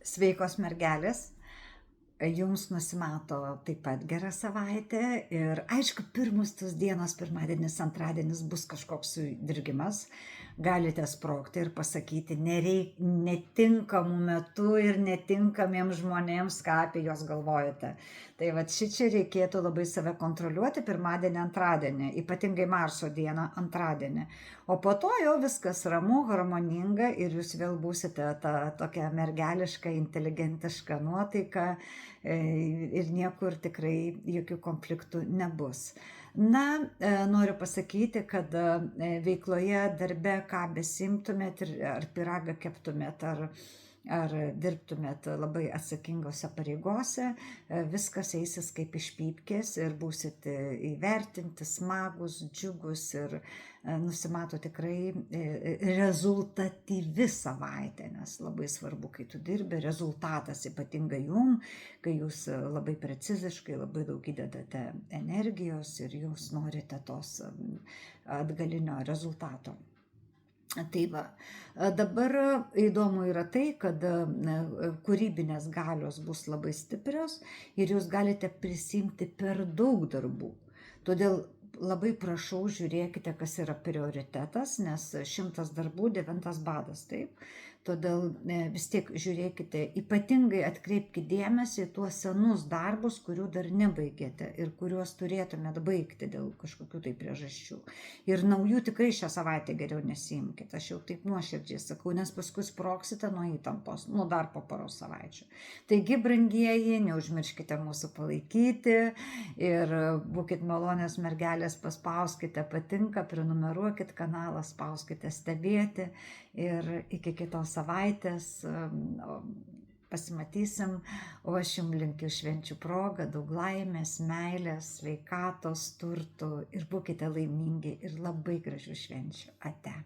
Sveikos mergelės, jums nusimato taip pat gera savaitė ir aišku, pirmus tos dienos, pirmadienis, antradienis bus kažkoks sudirgimas, galite sprogti ir pasakyti netinkamų metų ir netinkamiems žmonėms, ką apie juos galvojate. Tai va šičia reikėtų labai save kontroliuoti pirmadienį, antradienį, ypatingai Marso dieną antradienį. O po to jau viskas ramu, harmoninga ir jūs vėl būsite ta tokia mergeliška, inteligentiška nuotaika ir niekur tikrai jokių konfliktų nebus. Na, noriu pasakyti, kad veikloje, darbe, ką besimtumėt, ar pyragą keptumėt, ar dirbtumėt labai atsakingose pareigose, viskas eisis kaip iš pypkės ir būsit įvertinti, smagus, džiugus ir nusimato tikrai rezultatyvi savaitė, nes labai svarbu, kai tu dirbi, rezultatas ypatingai jum, kai jūs labai preciziškai, labai daug įdedate energijos ir jūs norite tos atgalinio rezultato. Tai va, dabar įdomu yra tai, kad kūrybinės galios bus labai stiprios ir jūs galite prisimti per daug darbų. Todėl labai prašau, žiūrėkite, kas yra prioritetas, nes 100 darbų, 9 badas, taip. Todėl vis tiek žiūrėkite, ypatingai atkreipkite dėmesį į tuos senus darbus, kurių dar nebaigėte ir kuriuos turėtumėt baigti dėl kažkokių tai priežasčių. Ir naujų tikrai šią savaitę geriau nesiimkite, aš jau taip nuoširdžiai sakau, nes paskui sprogsite nuo įtampos, dar po poros savaičių. Taigi, brangieji, neužmirškite mūsų palaikyti ir būkit malonės mergelės, paspauskite patinka, prenumeruokit kanalą, spauskite stebėti ir iki kitos savaitės pasimatysim, o aš jums linkiu švenčių progą, daug laimės, meilės, sveikatos, turtų ir būkite laimingi ir labai gražių švenčių. Ate.